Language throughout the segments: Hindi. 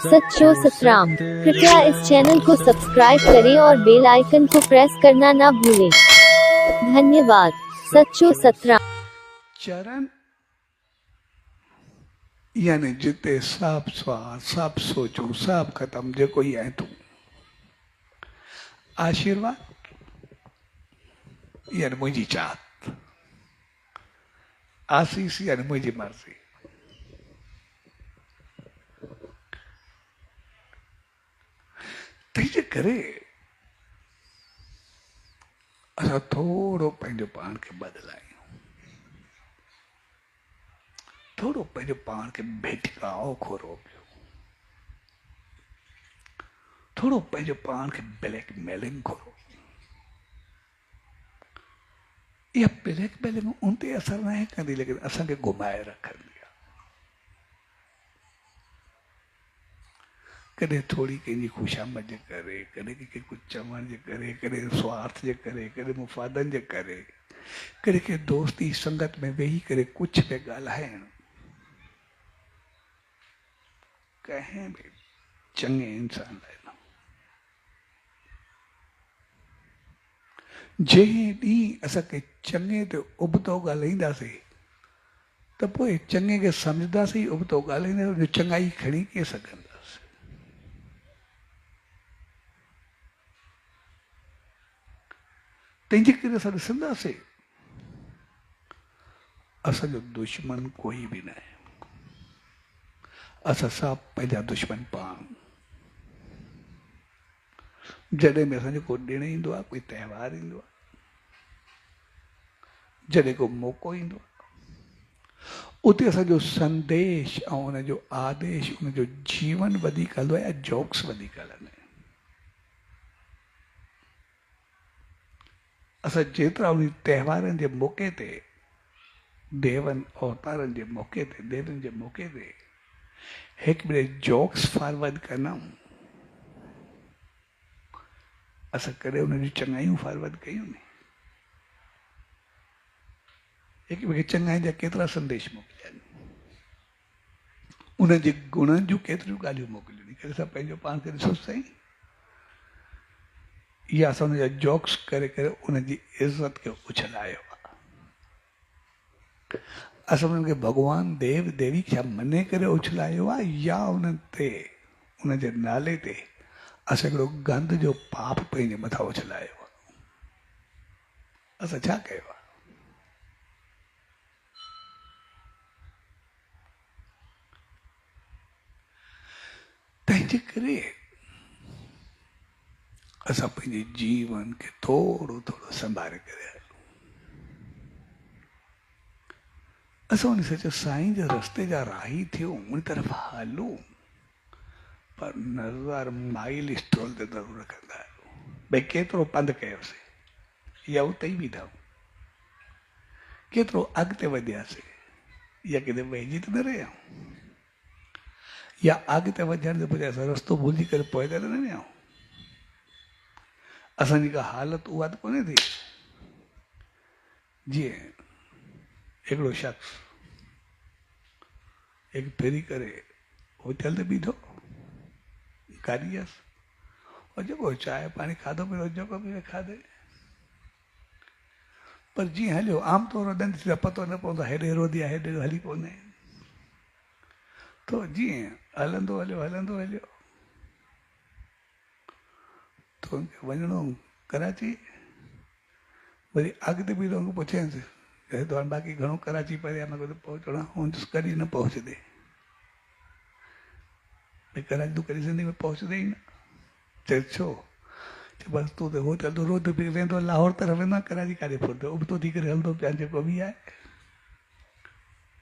सच्चो सतराम। कृपया इस चैनल को सब्सक्राइब करें और बेल आइकन को प्रेस करना ना भूलें। धन्यवाद। सच्चो सतराम। चरण यानी जिते सब स्वार्थ सब सोचूं सब खत्म जो कोई है तू। आशीर्वाद यानी मुझी चाहत, आशीष यानी मुझी मर्जी। तीजे करे असां थोड़ो पंहिंजो पाण खे बदलायूं, थोड़ो पंहिंजो पाण खे भेटकाओ खोरो पियो, थोड़ो पंहिंजो पाण खे ब्लैकमेलिंग खोरो। इहा ब्लैकमेलिंग उन ते असर न कंदी, लेकिन असांखे घुमाए रखंदी आहे। कॾहिं थोड़ी कंहिंजी खुशामद जे करे, कॾहिं कंहिंखे कुझु चवण जे करे, कॾहिं स्वार्थ जे करे, कॾहिं मुफ़ादनि जे करे, कॾहिं कंहिं दोस्ती संगत में वेही करे कुझु पिया ॻाल्हाइण। कंहिं बि चङे इंसान लाइ न। जंहिं ॾींहुं असांखे चङे ते उबतो ॻाल्हाईंदासीं त पोइ चङे खे सम्झंदासीं, उबतो ॻाल्हाईंदासीं, चङाई खणी कीअं सघंदासीं। तंहिंजे करे असां ॾिसंदासीं असांजो दुश्मन कोई बि न आहे, असां सभु पंहिंजा दुश्मन पाण। जॾहिं बि असांजो को ॾिणु ईंदो आहे, कोई त्योहार ईंदो आहे, जॾहिं को मौक़ो ईंदो आहे, उते असांजो संदेश ऐं उनजो आदेश, उनजो जीवन वधीक हलंदो आहे या जोक्स वधीक हलंदा आहिनि। असां जेतिरा उन त्योहारनि जे मौक़े ते, देवनि अवतारनि जे मौक़े ते, देवनि जे मौक़े ते हिकु ॿिए जोक्स फॉरवर्ड कंदा आहियूं, असां कॾहिं उन जूं चङाइयूं फॉरवर्ड कयूं नी। हिकु ॿिए खे चङाई जा केतिरा संदेश मोकिलिया आहिनि, उन जे गुणनि जूं केतिरियूं ॻाल्हियूं मोकिलियूं नी। करे असां पंहिंजो पाण खे ॾिसो सही, या असां हुनजा जोक्स करे करे उनजी इज़त खे उछलायो आहे। असां उन्हनि खे भॻवान देव देवी छा मञे करे उछलायो आहे, या उन्हनि ते उनजे नाले ते असां हिकिड़ो गंद जो पाप पंहिंजे मथां उछलायो आहे। असां छा कयो आहे? तंहिंजे करे असां पंहिंजे जीवन खे थोड़ो थोड़ो संभाले करे हलूं। असां उन सच साईं जे रस्ते जा राही थियूं, उन तरफ़ हलूं, पर नज़र माइल स्टोल ते ज़रूरु रखंदा आहियूं। भई केतिरो पंधु कयोसीं या उते ई बीठा, केतिरो अॻिते वधियासीं या किथे वहिजी त न रहिया, या अॻिते वधण जे बजाए असां रस्तो भुलिजी करे पोइ त न विया। असांजी का हालत उहा त कोन्हे थी जीअं हिकिड़ो शख़्स हिकु फेरी करे होटल ते बीठो, गाॾी हुयसि, और जेको चांहि पाणी खाधो पीतो जेको बि खाधे, पर जीअं हलियो आमतौर ते पतो न पवंदो, हेॾे रोधी आहे, हेॾे हली कोन्हे, तो जीअं हलंदो हलियो तो उनखे वञिणो कराची। वरी अॻिते बि लोग पुछेसि तो बाक़ी घणो कराची परे आहे, मैं पहुंचना हूँ कॾहिं न पहुचंदे। भाई कराची तूं कॾहिं ज़िंदगी में पहुचंदे ई न। चए छो? बसि तूं त होटल तूं रोज़ बि वेंदो लाहौर तरफ़ वेंदो आहे, कराची काॾे फुरंदो, उबतो थी करे हलंदो पिया जेको बि आहे।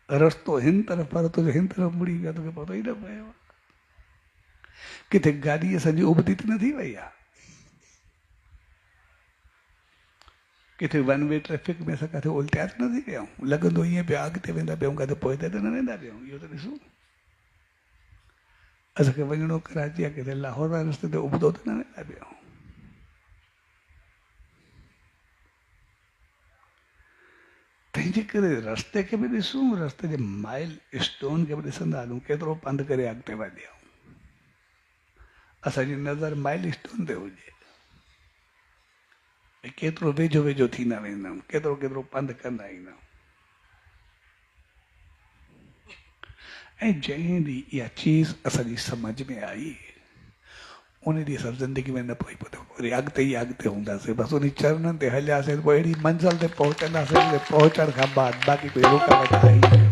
रस्तो हिन तरफ़ पर तुंहिंजो हिन तरफ़ मुड़ी वियो, तोखे पतो ई न पियो। किथे गाॾी असांजी उबती त न थी वई आहे, किथे वन वे ट्रैफिक में असां किथे उल्टिया त न थी विया आहियूं। लॻंदो ईअं पिया अॻिते वेंदा पियूं, किथे पोइते त न वेंदा पियूं। इहो त ॾिसूं, असांखे वञिणो कराची आहे, किथे लाहौर वारे रस्ते ते उबतो त न वेंदा पियूं। तंहिंजे करे रस्ते खे बि ॾिसूं, रस्ते जे माइल स्टोन खे बि ॾिसंदा हलूं, केतिरो पंधु करे अॻिते वधिया। असांजी नज़र माइलस्टोन ते हुजे, भई केतिरो वेझो वेझो थींदा वेंदा आहियूं, केतिरो केतिरो पंधु कंदा ईंदा आहियूं। ऐं जंहिं ॾींहुं इहा चीज़ असांजी सम्झ में आई उन ॾींहुं असां ज़िंदगी में न पोइ पतो वरी अॻिते ई अॻिते हूंदासीं, बसि उन चरणनि ते हलियासीं पोइ अहिड़ी मंज़िल ते पहुचंदासीं, पहुचण खां बाद बाक़ी कोई रुकावट आहे ई न।